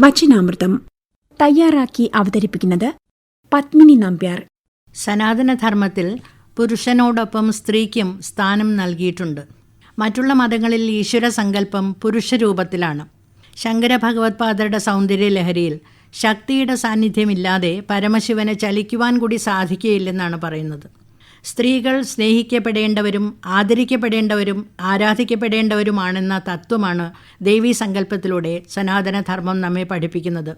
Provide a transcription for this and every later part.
വചനാമൃതം തയ്യാറാക്കി അവതരിപ്പിക്കുന്നത് പത്മിനി നമ്പ്യാർ. സനാതനധർമ്മത്തിൽ പുരുഷനോടൊപ്പം സ്ത്രീക്കും സ്ഥാനം നൽകിയിട്ടുണ്ട്. മറ്റുള്ള മതങ്ങളിൽ ഈശ്വര സങ്കല്പം പുരുഷരൂപത്തിലാണ്. ശങ്കര ഭഗവത്പാദരുടെ സൗന്ദര്യലഹരിയിൽ ശക്തിയുടെ സാന്നിധ്യമില്ലാതെ പരമശിവനെ ചലിക്കുവാൻ കൂടി സാധിക്കുകയില്ലെന്നാണ് പറയുന്നത്. സ്ത്രീകൾ സ്നേഹിക്കപ്പെടേണ്ടവരും ആദരിക്കപ്പെടേണ്ടവരും ആരാധിക്കപ്പെടേണ്ടവരുമാണെന്ന തത്വമാണ് ദേവീ സങ്കല്പത്തിലൂടെ സനാതനധർമ്മം നമ്മെ പഠിപ്പിക്കുന്നത്.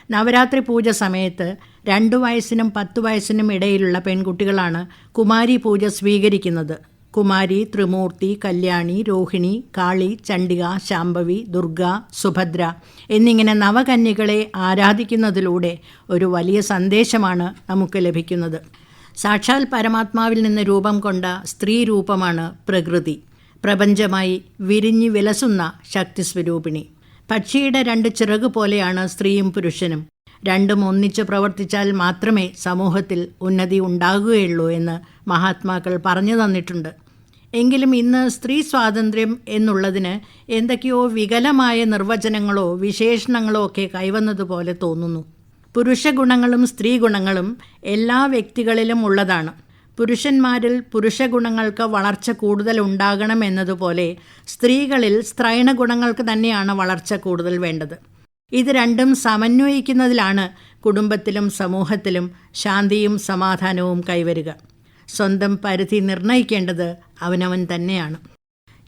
നവരാത്രി പൂജ സമയത്ത് 2 വയസ്സിനും 10 വയസ്സിനും ഇടയിലുള്ള പെൺകുട്ടികളാണ് കുമാരി പൂജ സ്വീകരിക്കുന്നത്. കുമാരി, ത്രിമൂർത്തി, കല്യാണി, രോഹിണി, കാളി, ചണ്ഡിക, ശാംഭവി, ദുർഗ, സുഭദ്ര എന്നിങ്ങനെ നവകന്യകളെ ആരാധിക്കുന്നതിലൂടെ ഒരു വലിയ സന്ദേശമാണ് നമുക്ക് ലഭിക്കുന്നത്. സാക്ഷാൽ പരമാത്മാവിൽ നിന്ന് രൂപം കൊണ്ട സ്ത്രീ രൂപമാണ് പ്രകൃതി. പ്രപഞ്ചമായി വിരിഞ്ഞു വിലസുന്ന ശക്തിസ്വരൂപിണി. പക്ഷിയുടെ 2 ചിറക് പോലെയാണ് സ്ത്രീയും പുരുഷനും. രണ്ടും ഒന്നിച്ച് പ്രവർത്തിച്ചാൽ മാത്രമേ സമൂഹത്തിൽ ഉന്നതി ഉണ്ടാകുകയുള്ളൂ എന്ന് മഹാത്മാക്കൾ പറഞ്ഞു തന്നിട്ടുണ്ട്. എങ്കിലും ഇന്ന് സ്ത്രീ സ്വാതന്ത്ര്യം എന്നുള്ളതിന് എന്തൊക്കെയോ വികലമായ നിർവചനങ്ങളോ വിശേഷണങ്ങളോ ഒക്കെ കൈവന്നതുപോലെ തോന്നുന്നു. പുരുഷ ഗുണങ്ങളും സ്ത്രീ ഗുണങ്ങളും എല്ലാ വ്യക്തികളിലും ഉള്ളതാണ്. പുരുഷന്മാരിൽ പുരുഷ ഗുണങ്ങൾക്ക് വളർച്ച കൂടുതൽ ഉണ്ടാകണം എന്നതുപോലെ സ്ത്രീകളിൽ സ്ത്രൈണ ഗുണങ്ങൾക്ക് തന്നെയാണ് വളർച്ച കൂടുതൽ വേണ്ടത്. ഇത് രണ്ടും സമന്വയിക്കുന്നതിലാണ് കുടുംബത്തിലും സമൂഹത്തിലും ശാന്തിയും സമാധാനവും കൈവരുക. സ്വന്തം പരിധി നിർണയിക്കേണ്ടത് അവനവൻ തന്നെയാണ്.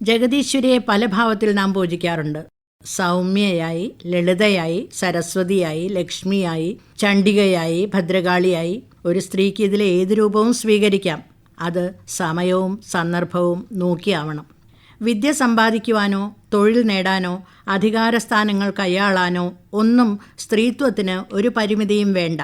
ജഗദീശ്വരിയെ പല ഭാവത്തിൽ നാം പൂജിക്കാറുണ്ട്. സൗമ്യയായി, ലളിതയായി, സരസ്വതിയായി, ലക്ഷ്മിയായി, ചണ്ഡികയായി, ഭദ്രകാളിയായി. ഒരു സ്ത്രീക്ക് ഇതിലെ ഏത് രൂപവും സ്വീകരിക്കാം. അത് സമയവും സന്ദർഭവും നോക്കിയാവണം. വിദ്യ സമ്പാദിക്കുവാനോ തൊഴിൽ നേടാനോ അധികാരസ്ഥാനങ്ങൾ കൈയാളാനോ ഒന്നും സ്ത്രീത്വത്തിന് ഒരു പരിമിതിയും വേണ്ട.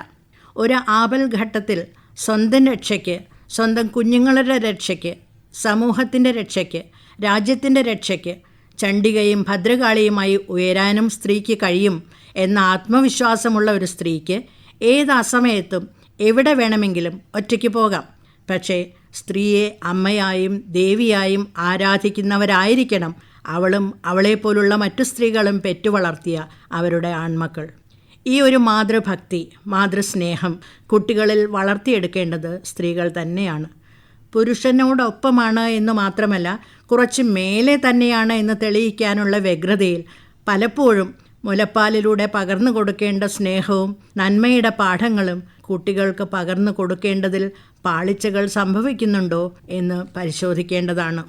ഒരു ആപൽഘട്ടത്തിൽ സ്വന്തം രക്ഷയ്ക്ക്, സ്വന്തം കുഞ്ഞുങ്ങളുടെ രക്ഷയ്ക്ക്, സമൂഹത്തിൻ്റെ രക്ഷയ്ക്ക്, രാജ്യത്തിൻ്റെ രക്ഷയ്ക്ക് ചണ്ഡികയും ഭദ്രകാളിയുമായി ഉയരാനും സ്ത്രീക്ക് കഴിയും എന്ന ആത്മവിശ്വാസമുള്ള ഒരു സ്ത്രീക്ക് ഏത് അസമയത്തും എവിടെ വേണമെങ്കിലും ഒറ്റയ്ക്ക് പോകാം. പക്ഷേ സ്ത്രീയെ അമ്മയായും ദേവിയായും ആരാധിക്കുന്നവരായിരിക്കണം അവളും അവളെപ്പോലുള്ള മറ്റു സ്ത്രീകളും പെറ്റുവളർത്തിയ അവരുടെ ആൺമക്കൾ. ഈ ഒരു മാതൃഭക്തി, മാതൃസ്നേഹം കുട്ടികളിൽ വളർത്തിയെടുക്കേണ്ടത് സ്ത്രീകൾ തന്നെയാണ്. പുരുഷനോടൊപ്പമാണ് എന്ന് മാത്രമല്ല, കുറച്ച് മേലെ തന്നെയാണ് എന്ന് തെളിയിക്കാനുള്ള വ്യഗ്രതയിൽ പലപ്പോഴും മുലപ്പാലിലൂടെ പകർന്നു കൊടുക്കേണ്ട സ്നേഹവും നന്മയുടെ പാഠങ്ങളും കുട്ടികൾക്ക് പകർന്നു കൊടുക്കേണ്ടതിൽ പാളിച്ചകൾ സംഭവിക്കുന്നുണ്ടോ എന്ന് പരിശോധിക്കേണ്ടതാണ്.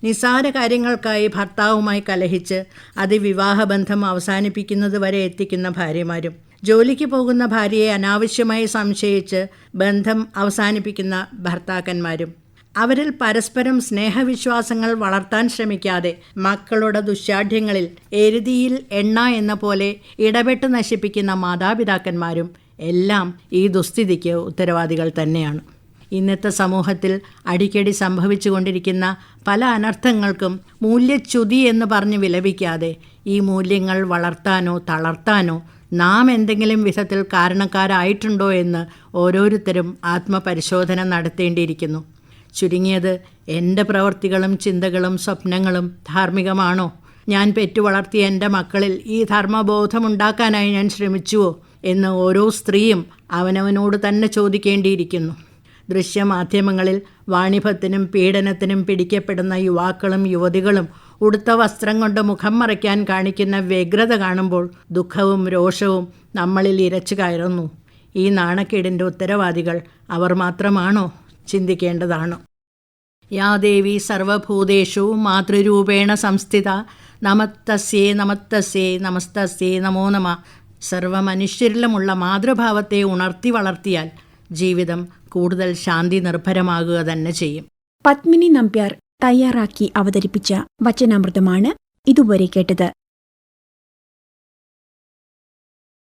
നിസ്സാര കാര്യങ്ങൾക്കായി ഭർത്താവുമായി കലഹിച്ച് അതിവിവാഹബന്ധം അവസാനിപ്പിക്കുന്നത് വരെ എത്തിക്കുന്ന ഭാര്യമാരും, ജോലിക്ക് പോകുന്ന ഭാര്യയെ അനാവശ്യമായി സംശയിച്ച് ബന്ധം അവസാനിപ്പിക്കുന്ന ഭർത്താക്കന്മാരും, അവരിൽ പരസ്പരം സ്നേഹവിശ്വാസങ്ങൾ വളർത്താൻ ശ്രമിക്കാതെ മക്കളുടെ ദുശ്ശാഠ്യങ്ങളിൽ എരുതിയിൽ എണ്ണ എന്ന പോലെ ഇടപെട്ട് നശിപ്പിക്കുന്ന മാതാപിതാക്കന്മാരും എല്ലാം ഈ ദുസ്ഥിതിക്ക് ഉത്തരവാദികൾ തന്നെയാണ്. ഇന്നത്തെ സമൂഹത്തിൽ അടിക്കടി സംഭവിച്ചുകൊണ്ടിരിക്കുന്ന പല അനർത്ഥങ്ങൾക്കും മൂല്യച്യുതി എന്ന് പറഞ്ഞ് വിലപിക്കാതെ ഈ മൂല്യങ്ങൾ വളർത്താനോ തളർത്താനോ നാം എന്തെങ്കിലും വിധത്തിൽ കാരണക്കാരായിട്ടുണ്ടോ എന്ന് ഓരോരുത്തരും ആത്മപരിശോധന നടത്തേണ്ടിയിരിക്കുന്നു. ചുരുങ്ങിയത് എൻ്റെ പ്രവൃത്തികളും ചിന്തകളും സ്വപ്നങ്ങളും ധാർമ്മികമാണോ? ഞാൻ പെറ്റുവളർത്തിയ എൻ്റെ മക്കളിൽ ഈ ധർമ്മബോധമുണ്ടാക്കാനായി ഞാൻ ശ്രമിച്ചുവോ എന്ന് ഓരോ സ്ത്രീയും അവനവനോട് തന്നെ ചോദിക്കേണ്ടിയിരിക്കുന്നു. ദൃശ്യമാധ്യമങ്ങളിൽ വാണിഭത്തിനും പീഡനത്തിനും പിടിക്കപ്പെടുന്ന യുവാക്കളും യുവതികളും ഉടുത്ത വസ്ത്രം കൊണ്ട് മുഖം മറയ്ക്കാൻ കാണിക്കുന്ന വ്യഗ്രത കാണുമ്പോൾ ദുഃഖവും രോഷവും നമ്മളിൽ ഇരച്ചു കയറുന്നു. ഈ നാണക്കേടിൻ്റെ ഉത്തരവാദികൾ അവർ മാത്രമാണോ? ചിന്തിക്കേണ്ടതാണ്. യാ ദേവി സർവഭൂതേഷു മാതൃരൂപേണ സംസ്ഥിത നമസ്തസ്യേ നമസ്തസ്യേ നമസ്തസ്യേ നമോ നമ. സർവമനുഷ്യരിലുമുള്ള മാതൃഭാവത്തെ ഉണർത്തി വളർത്തിയാൽ ജീവിതം കൂടുതൽ ശാന്തി നിർഭരമാകുക തന്നെ ചെയ്യും. പത്മിനി നമ്പ്യാർ തയ്യാറാക്കി അവതരിപ്പിച്ച വചനാമൃതമാണ് ഇതുവരെ കേട്ടത്.